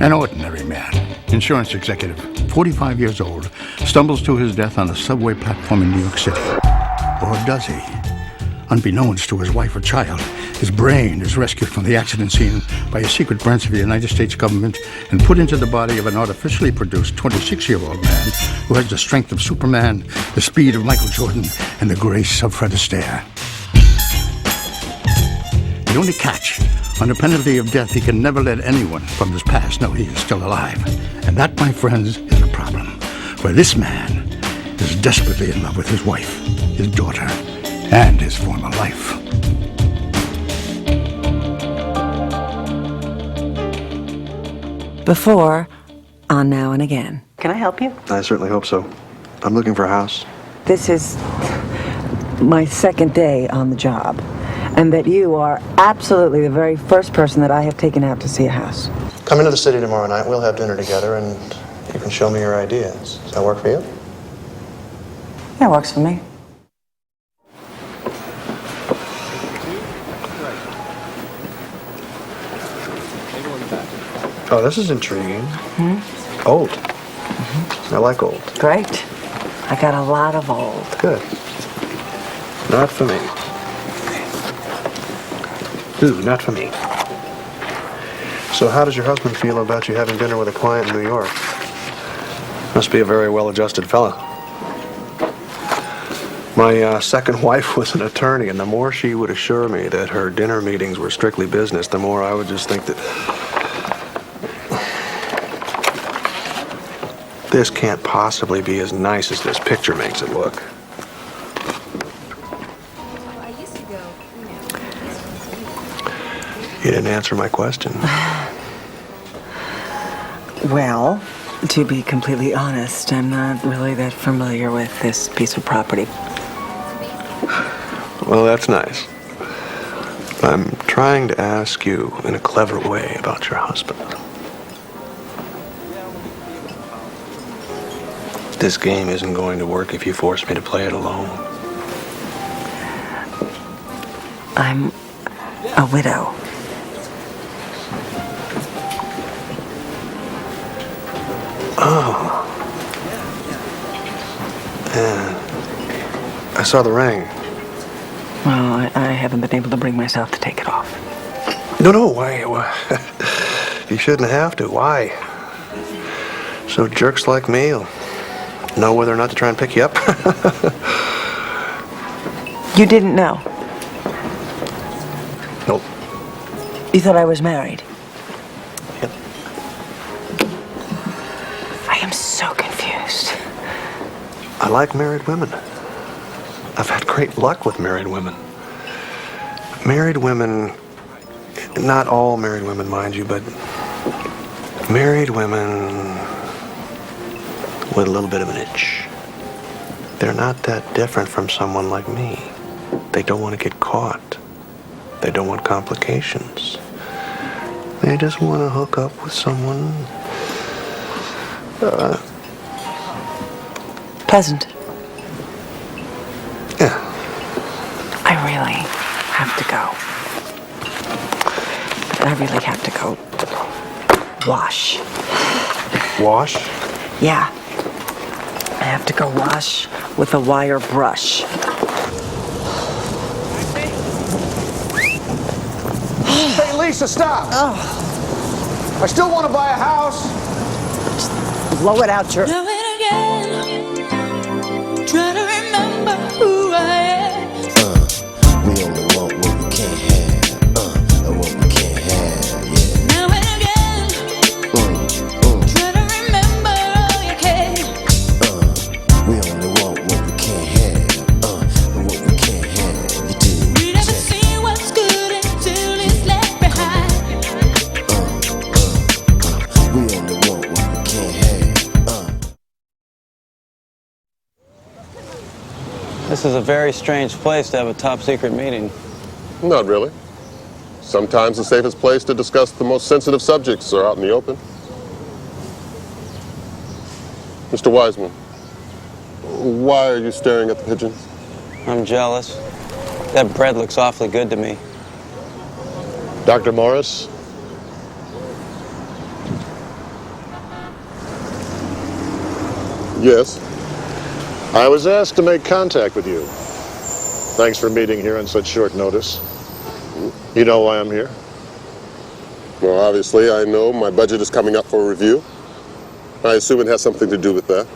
An ordinary man, insurance executive, 45 years old, stumbles to his death on a subway platform in New York City. Or does he? Unbeknownst to his wife or child, his brain is rescued from the accident scene by a secret branch of the United States government and put into the body of an artificially produced 26-year-old man who has the strength of Superman, the speed of Michael Jordan, and the grace of Fred Astaire. The only catch, under penalty of death, he can never let anyone from his past know he is still alive. And that, my friends, is a problem. For this man is desperately in love with his wife, his daughter, and his former life. Before, on Now and Again. Can I help you? I certainly hope so. I'm looking for a house. This is my second day on the job, and that you are absolutely the very first person that I have taken out to see a house. Come into the city tomorrow night. We'll have dinner together, and you can show me your ideas. Does that work for you? That works for me. Oh, this is intriguing. Old. I like old. Great. I got a lot of old. Good. Not for me. Ooh, not for me. So how does your husband feel about you having dinner with a client in New York? Must be a very well-adjusted fella. My second wife was an attorney, and the more she would assure me that her dinner meetings were strictly business, the more I would just think that this can't possibly be as nice as this picture makes it look. You didn't answer my question. Well, to be completely honest, I'm not really that familiar with this piece of property. Well, that's nice. I'm trying to ask you in a clever way about your husband. This game isn't going to work if you force me to play it alone. I'm a widow. Oh. Yeah. I saw the ring. Well, I haven't been able to bring myself to take it off. No, why? You shouldn't have to. Why? So jerks like me will know whether or not to try and pick you up? You didn't know? Nope. You thought I was married? Yep. I am so confused. I like married women. I've had great luck with married women. Married women, not all married women, mind you, but married women with a little bit of an itch. They're not that different from someone like me. They don't want to get caught. They don't want complications. They just want to hook up with someone Pleasant. Yeah. I really have to go. I really have to go wash. Wash? Yeah. I have to go wash with a wire brush. Hey, Lisa, stop! Oh. I still want to buy a house. Just blow it out your... Now and again, try to remember who I am. We only want what we can't have. And what we can't have, yeah. Now and again, try to remember all you can. We only want what we can't have. And what we can't have, you do. We never see what's good until it's left behind. We only want what we can't have. This is a very strange place to have a top secret meeting. Not really. Sometimes the safest place to discuss the most sensitive subjects are out in the open. Mr. Wiseman, why are you staring at the pigeons? I'm jealous. That bread looks awfully good to me. Dr. Morris? Yes. I was asked to make contact with you. Thanks for meeting here on such short notice. You know why I'm here? Well, obviously, I know my budget is coming up for review. I assume it has something to do with that.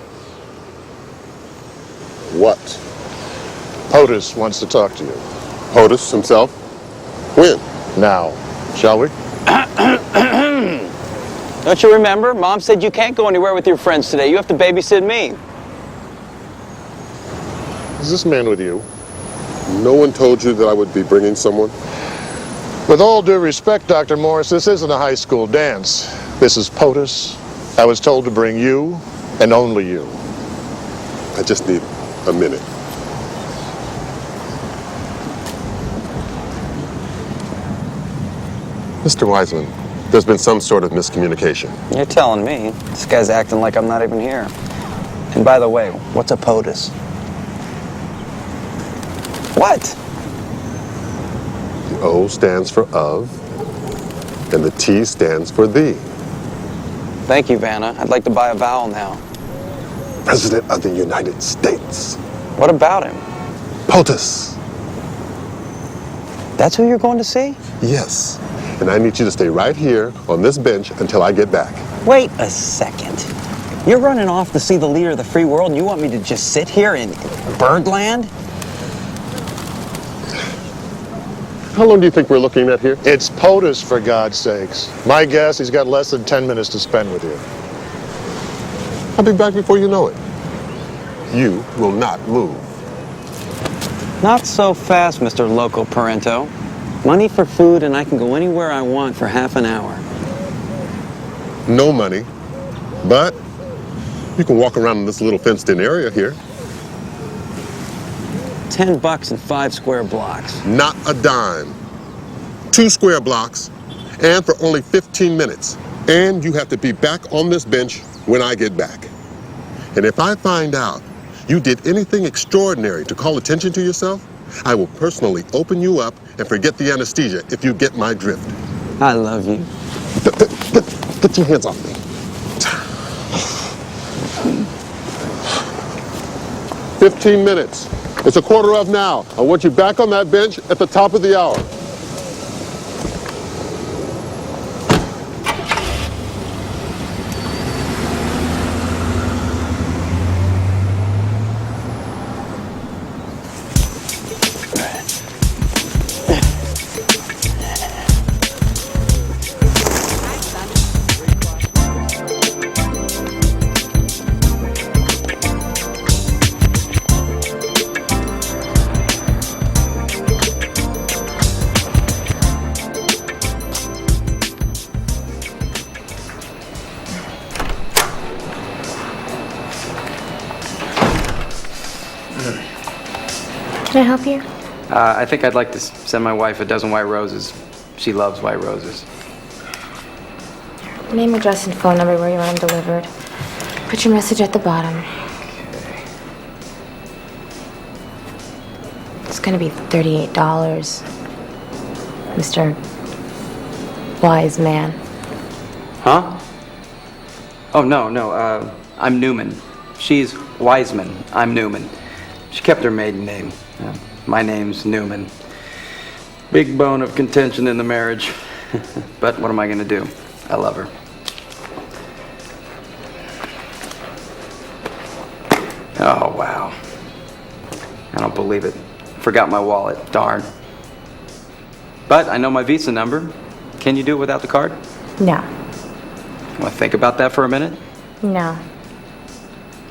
What? POTUS wants to talk to you. POTUS himself? When? Now, shall we? Don't you remember? Mom said you can't go anywhere with your friends today. You have to babysit me. Is this man with you? No one told you that I would be bringing someone? With all due respect, Dr. Morris, this isn't a high school dance. This is POTUS. I was told to bring you, and only you. I just need a minute. Mr. Wiseman, there's been some sort of miscommunication. You're telling me. This guy's acting like I'm not even here. And by the way, what's a POTUS? What? The O stands for of, and the T stands for thee. Thank you, Vanna. I'd like to buy a vowel now. President of the United States. What about him? POTUS. That's who you're going to see? Yes. And I need you to stay right here on this bench until I get back. Wait a second. You're running off to see the leader of the free world and you want me to just sit here in Birdland? How long do you think we're looking at here? It's POTUS, for God's sakes. My guess, he's got less than 10 minutes to spend with you. I'll be back before you know it. You will not move. Not so fast, Mr. Loco Parento. Money for food and I can go anywhere I want for half an hour. No money, but you can walk around in this little fenced-in area here. $10 and 5 square blocks. Not a dime. 2 square blocks, and for only 15 minutes. And you have to be back on this bench when I get back. And if I find out you did anything extraordinary to call attention to yourself, I will personally open you up and forget the anesthesia if you get my drift. I love you. Get your hands off me. 15 minutes. It's 1:15 now. I want you back on that bench at the top of the hour. Can I help you? I think I'd like to send my wife a dozen white roses. She loves white roses. Name, address, and phone number where you want them delivered. Put your message at the bottom. It's gonna be $38, Mr. Wise Man. Huh? Oh, no, I'm Newman. She's Wiseman. I'm Newman. She kept her maiden name. My name's Newman. Big bone of contention in the marriage. But what am I gonna do? I love her. Oh, wow. I don't believe it. Forgot my wallet. Darn. But I know my Visa number. Can you do it without the card? No. Want to think about that for a minute? No.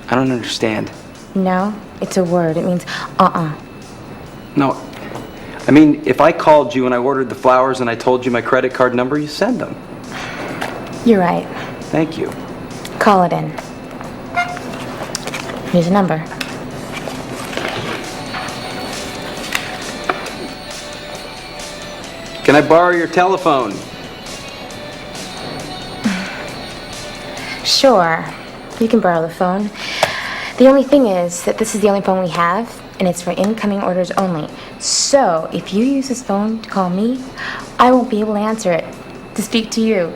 I don't understand. No? It's a word. It means No. I mean, if I called you and I ordered the flowers and I told you my credit card number, you send them. You're right. Thank you. Call it in. Here's a number. Can I borrow your telephone? Sure. You can borrow the phone. The only thing is that this is the only phone we have, and it's for incoming orders only. So, if you use his phone to call me, I won't be able to answer it. To speak to you.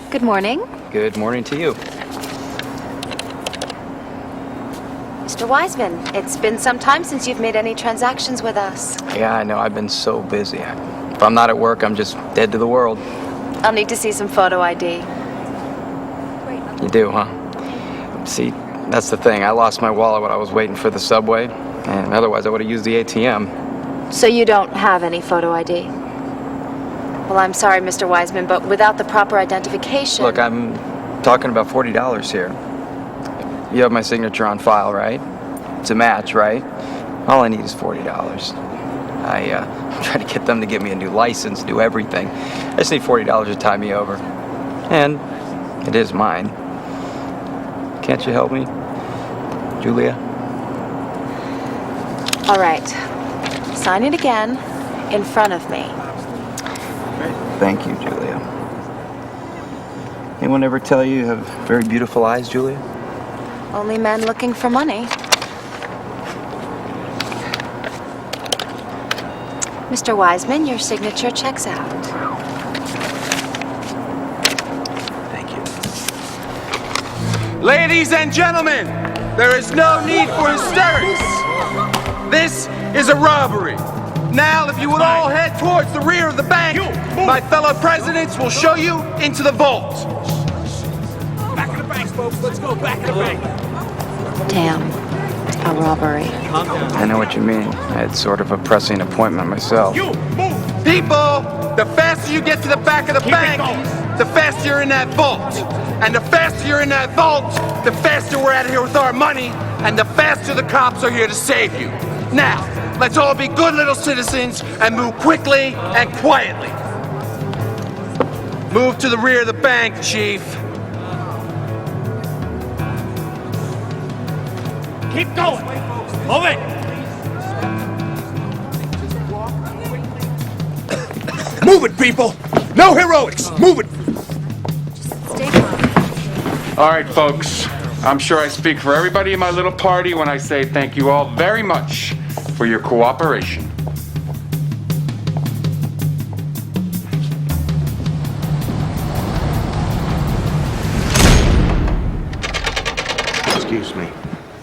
Good morning. Good morning to you. Mr. Wiseman, it's been some time since you've made any transactions with us. Yeah, I know. I've been so busy. If I'm not at work, I'm just dead to the world. I'll need to see some photo ID. You do, huh? See, that's the thing. I lost my wallet when I was waiting for the subway, and otherwise I would have used the ATM. So you don't have any photo ID? Well, I'm sorry, Mr. Wiseman, but without the proper identification... Look, I'm talking about $40 here. You have my signature on file, right? It's a match, right? All I need is $40. I try to get them to give me a new license, do everything. I just need $40 to tie me over. And it is mine. Can't you help me, Julia? All right. Sign it again in front of me. Thank you, Julia. Anyone ever tell you have very beautiful eyes, Julia? Only men looking for money. Mr. Wiseman, your signature checks out. Thank you. Ladies and gentlemen, there is no need for hysterics. This is a robbery. Now, if you would all head towards the rear of the bank, my fellow presidents will show you into the vault. Back of the bank, folks. Let's go back of the bank. Damn. A robbery. I know what you mean. I had sort of a pressing appointment myself. People, the faster you get to the back of the bank, the faster you're in that vault. And the faster you're in that vault, the faster we're out of here with our money, and the faster the cops are here to save you. Now, let's all be good little citizens and move quickly and quietly. Move to the rear of the bank, Chief. Keep going. Move it. Move it, people. No heroics. Move it. Stay calm. All right, folks. I'm sure I speak for everybody in my little party when I say thank you all very much for your cooperation. Excuse me.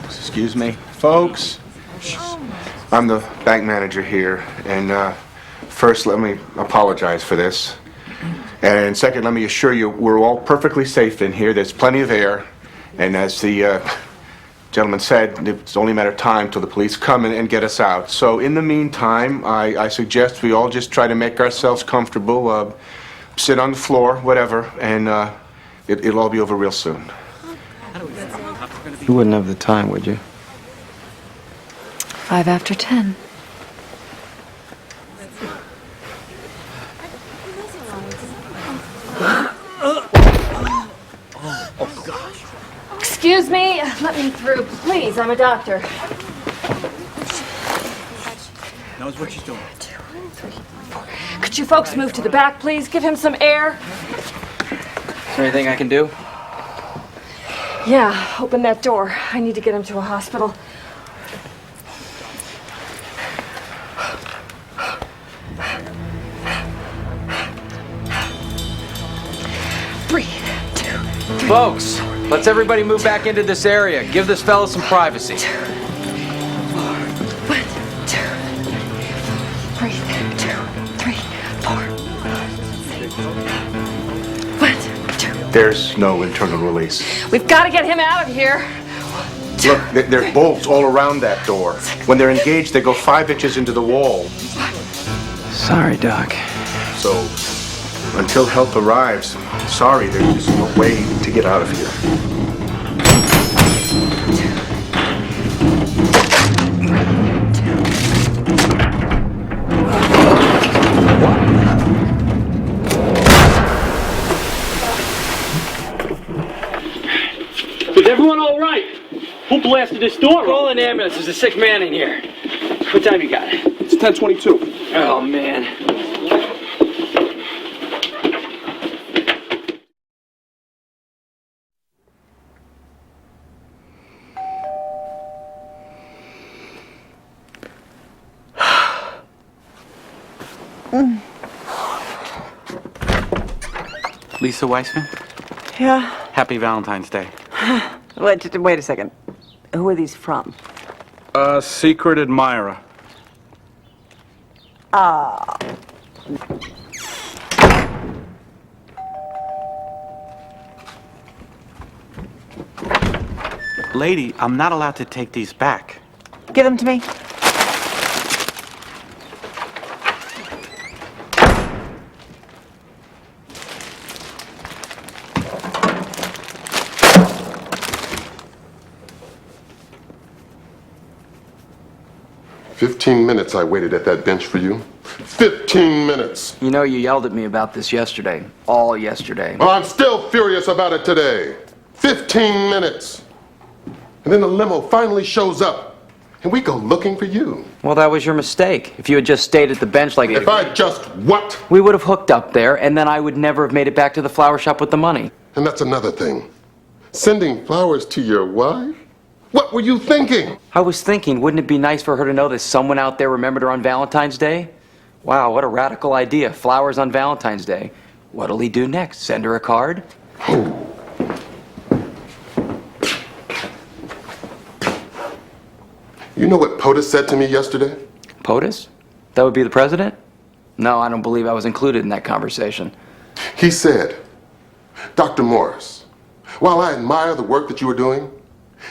Excuse me. Folks, I'm the bank manager here, and first let me apologize for this. And second, let me assure you we're all perfectly safe in here. There's plenty of air, and as the gentleman said, it's only a matter of time till the police come and get us out. So in the meantime, I suggest we all just try to make ourselves comfortable, sit on the floor, whatever, and it'll all be over real soon. You wouldn't have the time, would you? 5 after 10. Excuse me, let me through, please. I'm a doctor. Knows what she's doing. 2, 3, 4. Could you folks move to the back, please? Give him some air. Is there anything I can do? Yeah, open that door. I need to get him to a hospital. Breathe. 2, 3. Folks, let's everybody move back into this area. Give this fella some privacy. 2, 4. 1, 2, 3. Breathe. 2, 3, 4. 1, 2. There's no internal release. We've got to get him out of here. Look, there's bolts all around that door. When they're engaged, they go 5 inches into the wall. Sorry, Doc. So, until help arrives, sorry, there's no way to get out of here. everyone all right? Who blasted this door? Call an ambulance. There's a sick man in here. What time you got? It's 10:22. Oh, man. Lisa Weissman, Yeah. happy Valentine's Day. Wait a second. Who are these from? Secret admirer. Ah. Lady, I'm not allowed to take these back. Give them to me. "15 minutes I waited at that bench for you. 15 minutes. You know, you yelled at me about this yesterday. All yesterday. Well, I'm still furious about it today. 15 minutes. And then the limo finally shows up, and we go looking for you. Well, that was your mistake. If you had just stayed at the bench like... If I just what? We would have hooked up there, and then I would never have made it back to the flower shop with the money. And that's another thing. Sending flowers to your wife? What were you thinking? I was thinking, wouldn't it be nice for her to know that someone out there remembered her on Valentine's Day? Wow, what a radical idea. Flowers on Valentine's Day. What'll he do next? Send her a card? You know what POTUS said to me yesterday? POTUS? That would be the president? No, I don't believe I was included in that conversation. He said, "Dr. Morris, while I admire the work that you are doing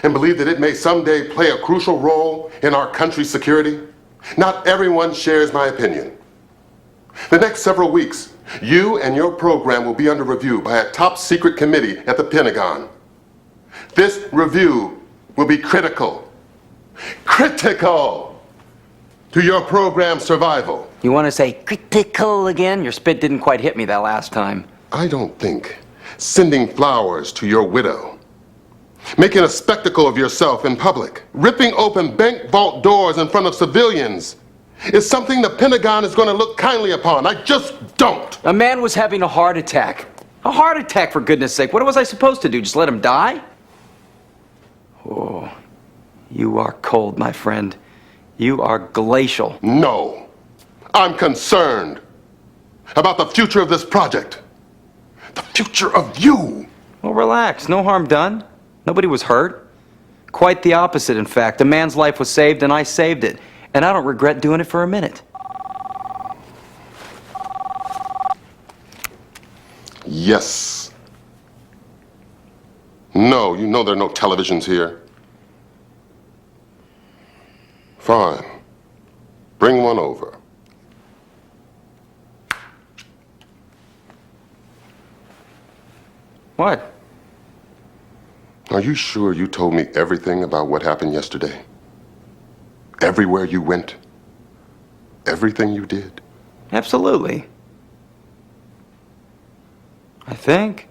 and believe that it may someday play a crucial role in our country's security, not everyone shares my opinion. The next several weeks, you and your program will be under review by a top secret committee at the Pentagon. This review will be critical to your program's survival." You want to say critical again? Your spit didn't quite hit me that last time. I don't think sending flowers to your widow, making a spectacle of yourself in public, ripping open bank vault doors in front of civilians is something the Pentagon is going to look kindly upon. I just don't. A man was having a heart attack. A heart attack, for goodness sake. What was I supposed to do? Just let him die? Oh, you are cold, my friend. You are glacial. No. I'm concerned about the future of this project. The future of you. Well, relax. No harm done. Nobody was hurt. Quite the opposite, in fact. A man's life was saved, and I saved it. And I don't regret doing it for a minute. Yes. No, you know there are no televisions here. Fine. Bring one over. What? Are you sure you told me everything about what happened yesterday? Everywhere you went? Everything you did? Absolutely. I think.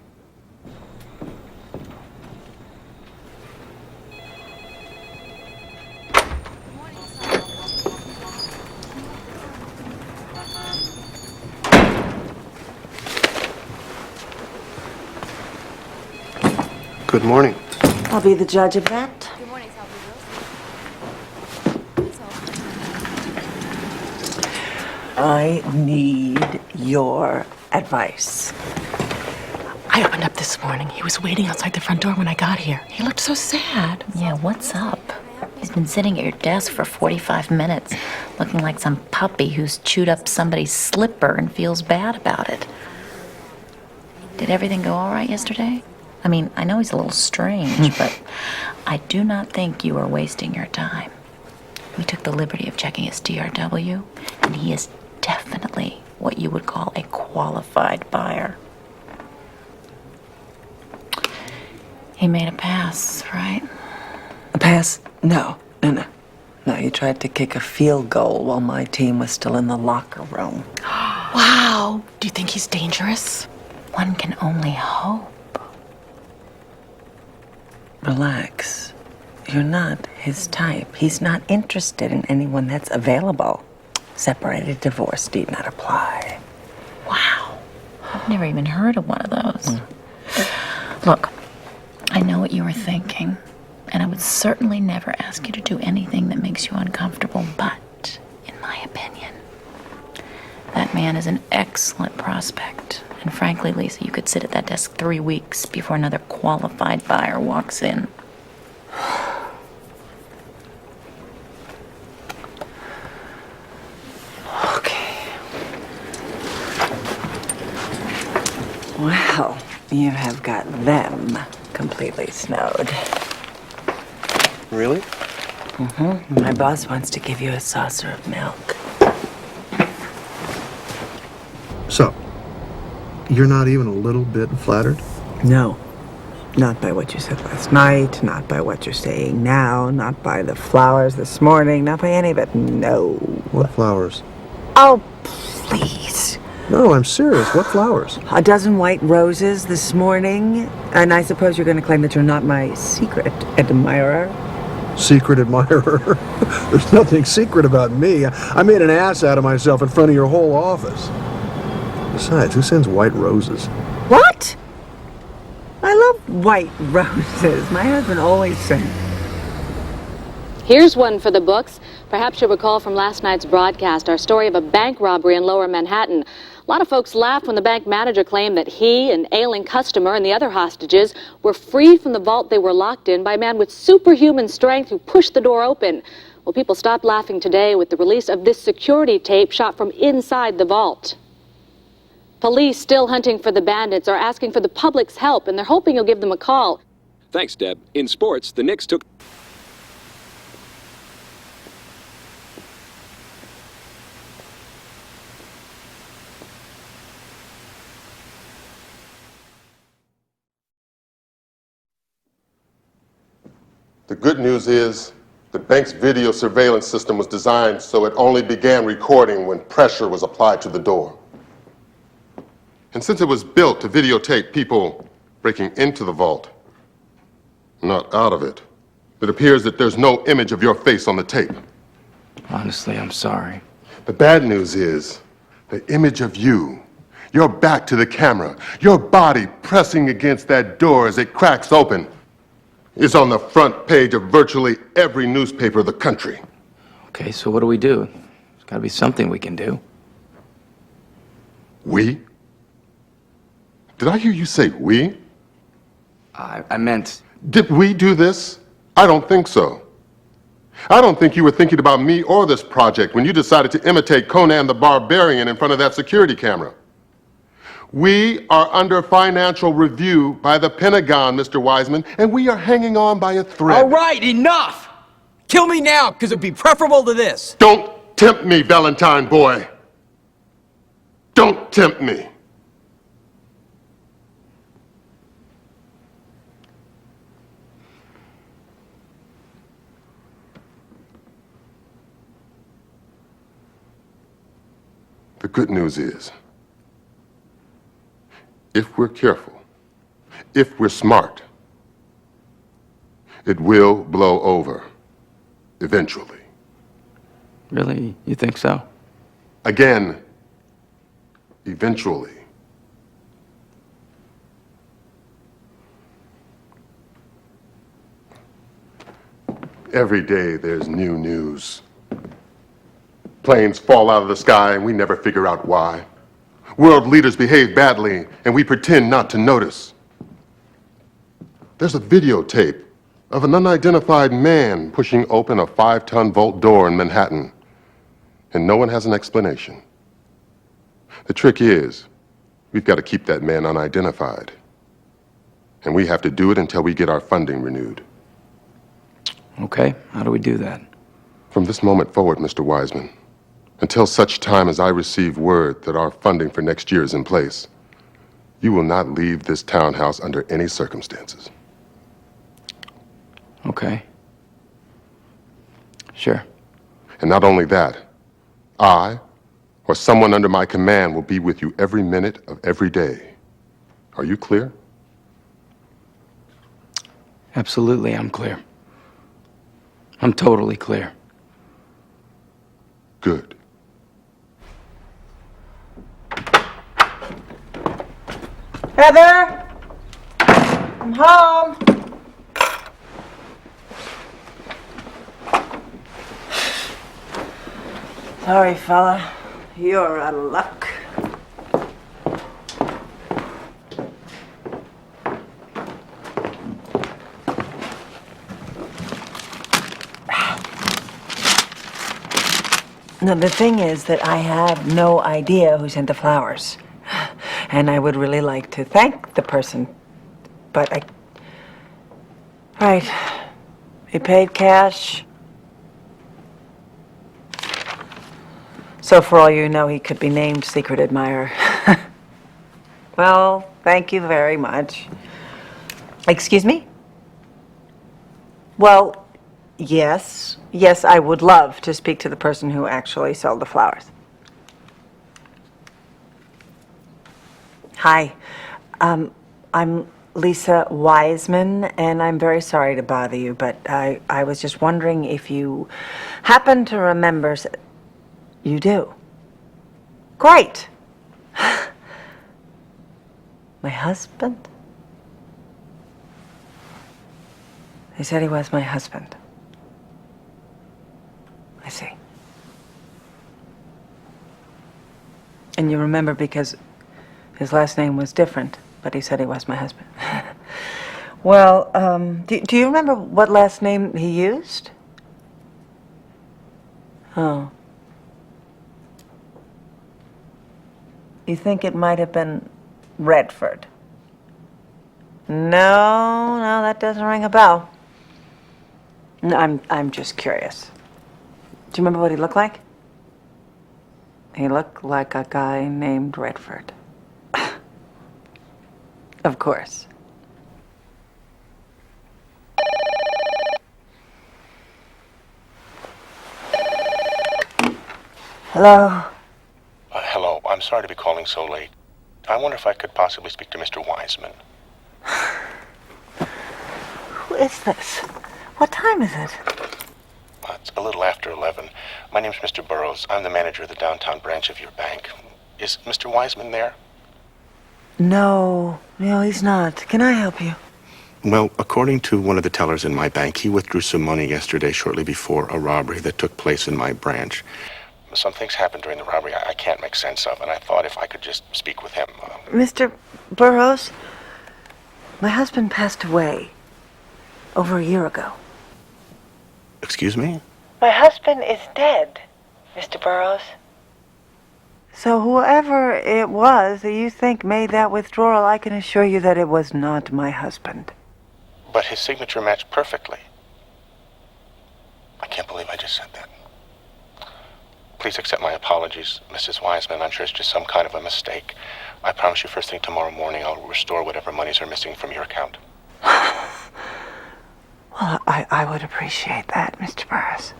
Good morning. I'll be the judge of that. I need your advice. I opened up this morning. He was waiting outside the front door when I got here. He looked so sad. Yeah, what's up? He's been sitting at your desk for 45 minutes, looking like some puppy who's chewed up somebody's slipper and feels bad about it. Did everything go all right yesterday? I mean, I know he's a little strange, but I do not think you are wasting your time. We took the liberty of checking his DRW, and he is definitely what you would call a qualified buyer. He made a pass, right? A pass? No. No, he tried to kick a field goal while my team was still in the locker room. Wow. Do you think he's dangerous? One can only hope. Relax. You're not his type. He's not interested in anyone that's available. Separated, divorce need not apply. Wow. I've never even heard of one of those. Look, I know what you were thinking, and I would certainly never ask you to do anything that makes you uncomfortable, but, in my opinion, that man is an excellent prospect. And frankly, Lisa, you could sit at that desk 3 weeks before another qualified buyer walks in. Well, you have got them completely snowed. Really? Mm-hmm. My boss wants to give you a saucer of milk. So, you're not even a little bit flattered? No. Not by what you said last night, not by what you're saying now, not by the flowers this morning, not by any of it. No. What flowers? Oh, please. No, I'm serious. What flowers? A dozen white roses this morning, and I suppose you're going to claim that you're not my secret admirer. Secret admirer? There's nothing secret about me. I made an ass out of myself in front of your whole office. Besides, who sends white roses? What? I love white roses. My husband always sent. Here's one for the books. Perhaps you'll recall from last night's broadcast our story of a bank robbery in Lower Manhattan. A lot of folks laughed when the bank manager claimed that he, an ailing customer, and the other hostages were freed from the vault they were locked in by a man with superhuman strength who pushed the door open. Well, people stopped laughing today with the release of this security tape shot from inside the vault. Police, still hunting for the bandits, are asking for the public's help, and they're hoping you'll give them a call. Thanks, Deb. In sports, the Knicks took... The good news is the bank's video surveillance system was designed so it only began recording when pressure was applied to the door. And since it was built to videotape people breaking into the vault, not out of it, it appears that there's no image of your face on the tape. Honestly, I'm sorry. The bad news is the image of you, your back to the camera, your body pressing against that door as it cracks open, is on the front page of virtually every newspaper of the country. Okay, so what do we do? There's got to be something we can do. We? Did I hear you say we? I meant... Did we do this? I don't think so. I don't think you were thinking about me or this project when you decided to imitate Conan the Barbarian in front of that security camera. We are under financial review by the Pentagon, Mr. Wiseman, and we are hanging on by a thread. All right, enough! Kill me now, because it'd be preferable to this. Don't tempt me, Valentine boy. Don't tempt me. The good news is, if we're careful, if we're smart, it will blow over eventually. Really? You think so? Again, eventually. Every day there's new news. Planes fall out of the sky and we never figure out why. World leaders behave badly and we pretend not to notice. There's a videotape of an unidentified man pushing open a 5-ton vault door in Manhattan, and no one has an explanation. The trick is, we've got to keep that man unidentified, and we have to do it until we get our funding renewed. Okay, how do we do that? From this moment forward, Mr. Wiseman, until such time as I receive word that our funding for next year is in place, you will not leave this townhouse under any circumstances. Okay. Sure. And not only that, I or someone under my command will be with you every minute of every day. Are you clear? Absolutely, I'm clear. I'm totally clear. Good. Heather! I'm home. Sorry, fella. You're out of luck. No, the thing is that I have no idea who sent the flowers. And I would really like to thank the person, but I... Right. He paid cash. So for all you know, he could be named Secret Admirer. Well, thank you very much. Excuse me? Well, yes. Yes, I would love to speak to the person who actually sold the flowers. Hi. I'm Lisa Wiseman, and I'm very sorry to bother you, but I was just wondering if you happen to remember... You do? Great. My husband? He said he was my husband. I see. And you remember because his last name was different, but he said he was my husband. Well, do you remember what last name he used? Oh. You think it might have been Redford? No, that doesn't ring a bell. No, I'm just curious. Do you remember what he looked like? He looked like a guy named Redford. Of course. Hello? Hello, I'm sorry to be calling so late. I wonder if I could possibly speak to Mr. Wiseman. Who is this? What time is it? It's a little after 11. My name's Mr. Burroughs. I'm the manager of the downtown branch of your bank. Is Mr. Wiseman there? No, he's not. Can I help you? Well, according to one of the tellers in my bank, he withdrew some money yesterday shortly before a robbery that took place in my branch. Some things happened during the robbery I can't make sense of, and I thought if I could just speak with him. Mr. Burroughs, my husband passed away over a year ago. Excuse me? My husband is dead, Mr. Burroughs. So whoever it was that you think made that withdrawal, I can assure you that it was not my husband. But his signature matched perfectly. I can't believe I just said that. Please accept my apologies, Mrs. Wiseman. I'm sure it's just some kind of a mistake. I promise you first thing tomorrow morning I'll restore whatever monies are missing from your account. Well, I would appreciate that, Mr. Burroughs.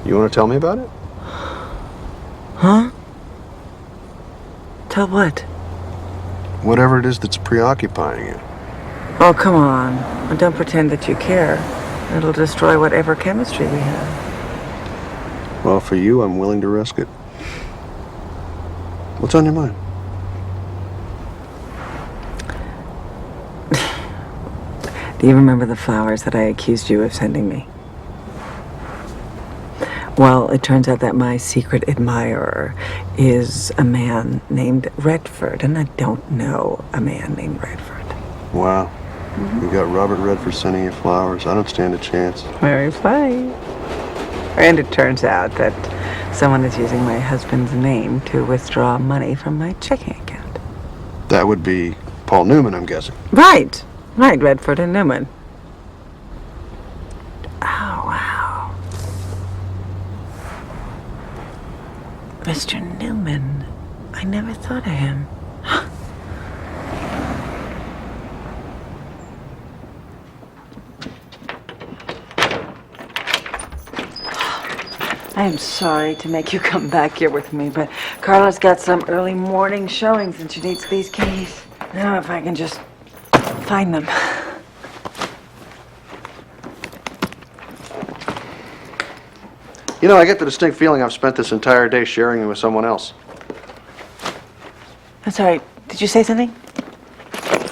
You want to tell me about it? Huh? Tell what? Whatever it is that's preoccupying you. Oh, come on. And don't pretend that you care. It'll destroy whatever chemistry we have. Well, for you, I'm willing to risk it. What's on your mind? Do you remember the flowers that I accused you of sending me? Well, it turns out that my secret admirer is a man named Redford, and I don't know a man named Redford. Wow. You got Robert Redford sending you flowers. I don't stand a chance. Very funny. And it turns out that someone is using my husband's name to withdraw money from my checking account. That would be Paul Newman, I'm guessing. Right, Redford and Newman. Oh, wow. Mr. Newman. I never thought of him. I am sorry to make you come back here with me, but Carla's got some early morning showings and she needs these keys. Now, if I can just find them. You know, I get the distinct feeling I've spent this entire day sharing you with someone else. I'm sorry, did you say something?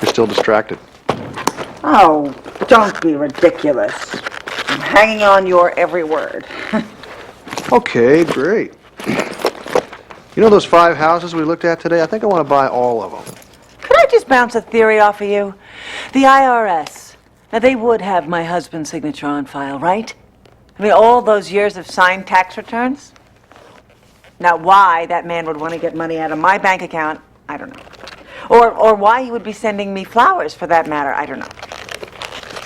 You're still distracted. Oh, don't be ridiculous. I'm hanging on your every word. Okay, great. You know those 5 houses we looked at today? I think I want to buy all of them. Could I just bounce a theory off of you? The IRS. Now, they would have my husband's signature on file, right? I mean, all those years of signed tax returns? Now, why that man would want to get money out of my bank account, I don't know. Or why he would be sending me flowers, for that matter, I don't know.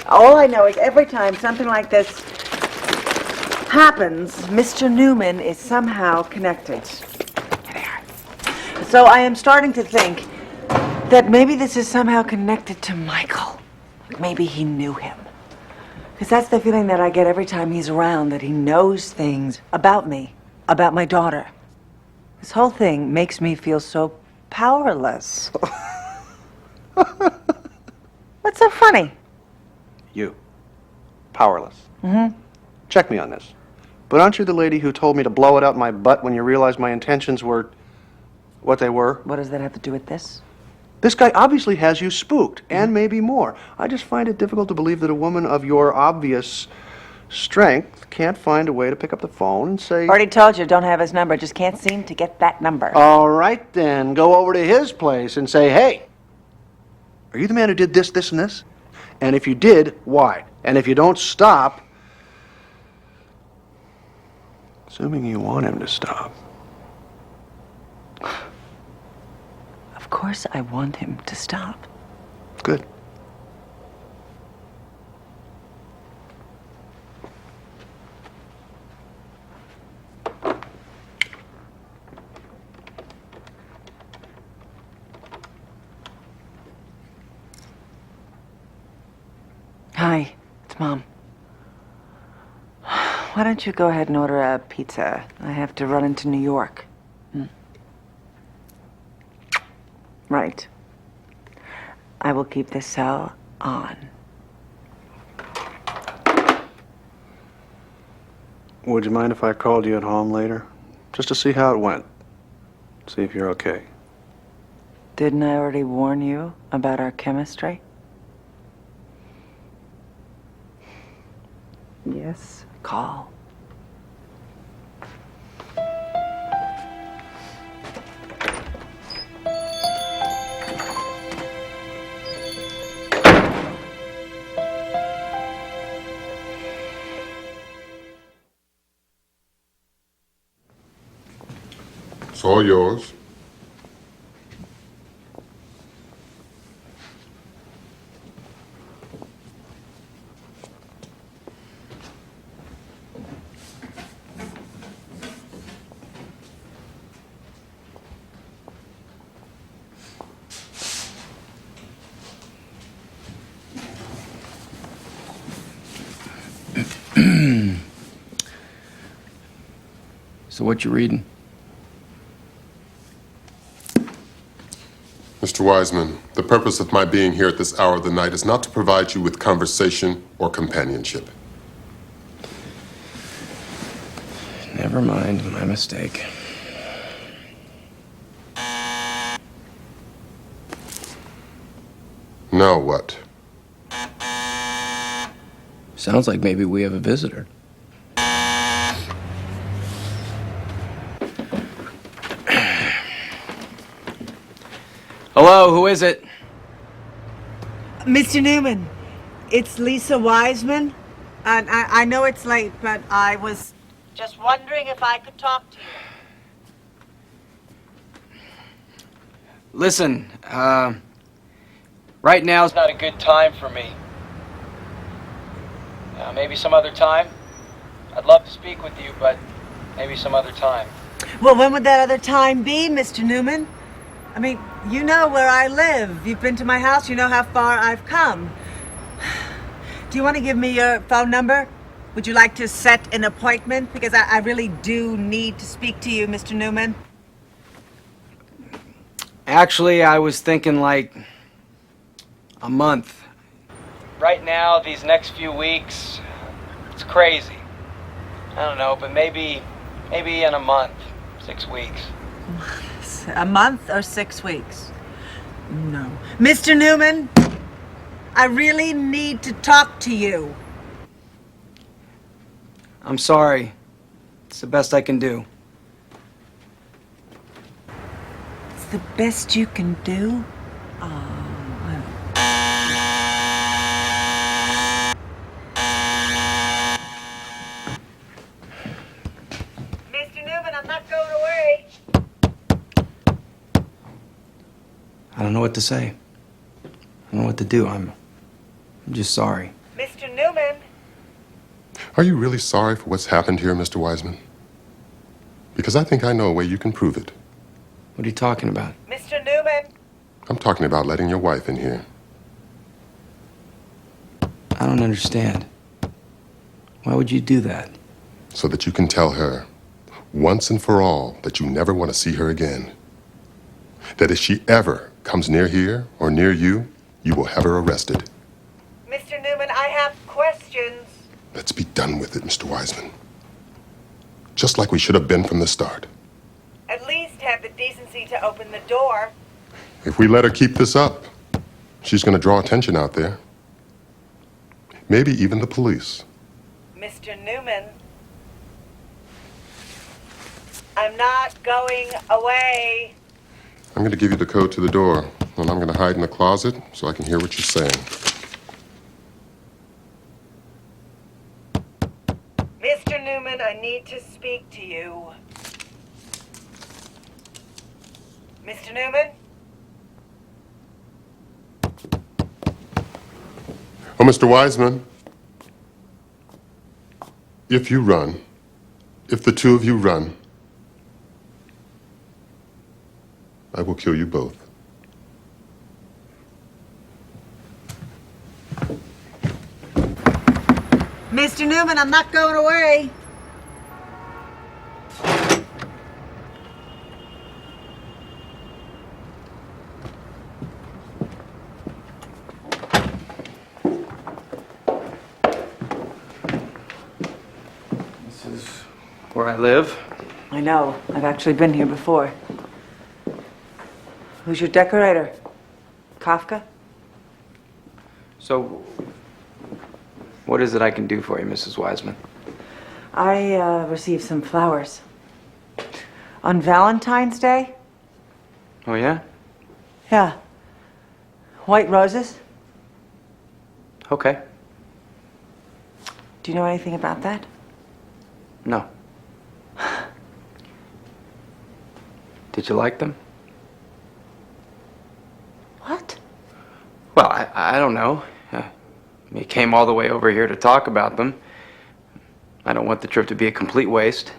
All I know is every time something like this happens, Mr. Newman is somehow connected. There. So I am starting to think that maybe this is somehow connected to Michael. Maybe he knew him. Because that's the feeling that I get every time he's around, that he knows things about me, about my daughter. This whole thing makes me feel so powerless. What's so funny? You. Powerless. Mm-hmm. Check me on this. But aren't you the lady who told me to blow it out my butt when you realized my intentions were what they were? What does that have to do with this? This guy obviously has you spooked, and maybe more. I just find it difficult to believe that a woman of your obvious strength can't find a way to pick up the phone and say... Already told you, don't have his number. Just can't seem to get that number. All right, then. Go over to his place and say, hey, are you the man who did this, this, and this? And if you did, why? And if you don't stop... Assuming you want him to stop. Of course I want him to stop. Good. Hi, it's Mom. Why don't you go ahead and order a pizza? I have to run into New York. Right. I will keep this cell on. Would you mind if I called you at home later? Just to see how it went. See if you're okay. Didn't I already warn you about our chemistry? Yes, call. It's all yours. So what you reading? Mr. Wiseman, the purpose of my being here at this hour of the night is not to provide you with conversation or companionship. Never mind, my mistake. Now what? Sounds like maybe we have a visitor. Hello, who is it? Mr. Newman, it's Lisa Wiseman. I know it's late, but I was just wondering if I could talk to you. Listen, right now is not a good time for me. Maybe some other time. I'd love to speak with you, but maybe some other time. Well, when would that other time be, Mr. Newman? I mean, you know where I live. You've been to my house. You know how far I've come. Do you want to give me your phone number? Would you like to set an appointment? Because I really do need to speak to you, Mr. Newman. Actually, I was thinking like a month. Right now, these next few weeks, it's crazy. I don't know, but maybe in a month, 6 weeks. A month or 6 weeks? No. Mr. Newman, I really need to talk to you. I'm sorry. It's the best I can do. It's the best you can do? Mr. Newman, I'm not going away. I don't know what to say. I don't know what to do. I'm just sorry. Mr. Newman. Are you really sorry for what's happened here, Mr. Wiseman? Because I think I know a way you can prove it. What are you talking about? Mr. Newman. I'm talking about letting your wife in here. I don't understand. Why would you do that? So that you can tell her, once and for all, that you never want to see her again. That if she ever comes near here or near you, you will have her arrested. Mr. Newman, I have questions. Let's be done with it, Mr. Wiseman. Just like we should have been from the start. At least have the decency to open the door. If we let her keep this up, she's going to draw attention out there. Maybe even the police. Mr. Newman. I'm not going away. I'm going to give you the code to the door, and I'm going to hide in the closet so I can hear what you're saying. Mr. Newman, I need to speak to you. Mr. Newman? Oh, Mr. Wiseman, if you run, if the two of you run, I will kill you both. Mr. Newman, I'm not going away. This is where I live. I know. I've actually been here before. Who's your decorator? Kafka? So, what is it I can do for you, Mrs. Wiseman? I received some flowers. On Valentine's Day? Oh, yeah? Yeah. White roses? Okay. Do you know anything about that? No. Did you like them? What? Well, I don't know. You came all the way over here to talk about them. I don't want the trip to be a complete waste.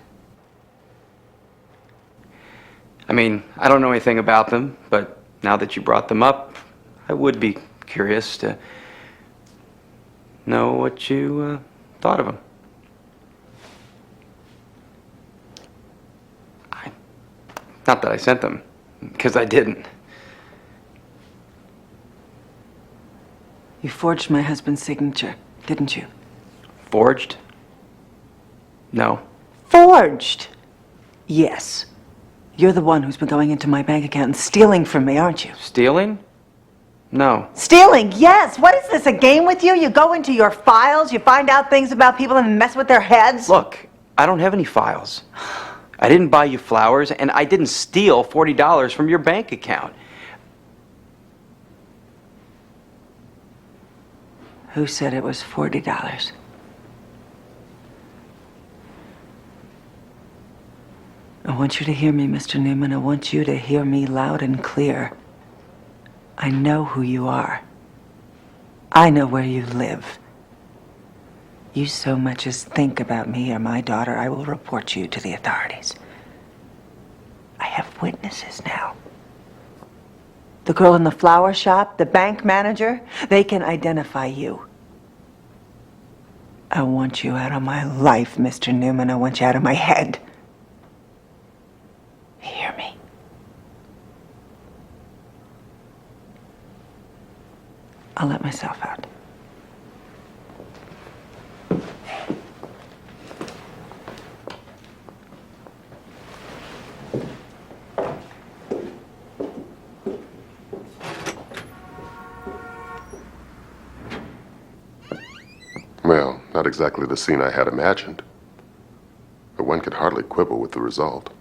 I mean, I don't know anything about them, but now that you brought them up, I would be curious to know what you thought of them. Not that I sent them, because I didn't. You forged my husband's signature, didn't you? Forged? No. Forged? Yes. You're the one who's been going into my bank account and stealing from me, aren't you? Stealing? No. Stealing, yes! What is this, a game with you? You go into your files, you find out things about people and mess with their heads? Look, I don't have any files. I didn't buy you flowers, and I didn't steal $40 from your bank account. Who said it was $40? I want you to hear me, Mr. Newman. I want you to hear me loud and clear. I know who you are. I know where you live. You so much as think about me or my daughter, I will report you to the authorities. I have witnesses now. The girl in the flower shop, the bank manager, they can identify you. I want you out of my life, Mr. Newman. I want you out of my head. You hear me? I'll let myself out. Well, not exactly the scene I had imagined. But one could hardly quibble with the result.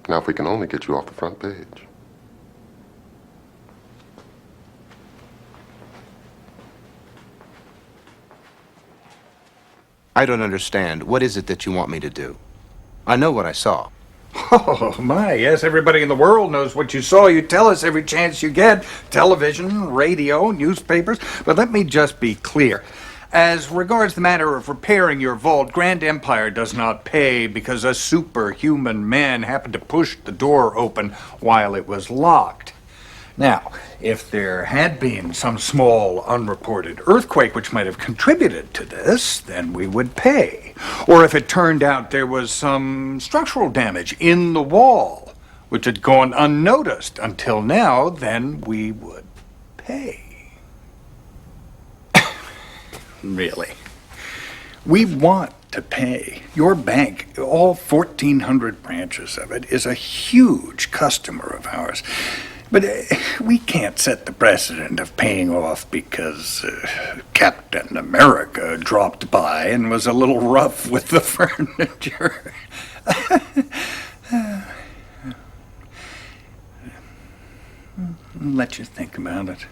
Now, if we can only get you off the front page. I don't understand. What is it that you want me to do? I know what I saw. Oh, my, yes, everybody in the world knows what you saw. You tell us every chance you get. Television, radio, newspapers. But let me just be clear. As regards the matter of repairing your vault, Grand Empire does not pay because a superhuman man happened to push the door open while it was locked. Now, if there had been some small unreported earthquake which might have contributed to this, then we would pay. Or if it turned out there was some structural damage in the wall which had gone unnoticed until now, then we would pay. Really. We want to pay. Your bank, all 1,400 branches of it, is a huge customer of ours. But we can't set the precedent of paying off because Captain America dropped by and was a little rough with the furniture. I'll let you think about it.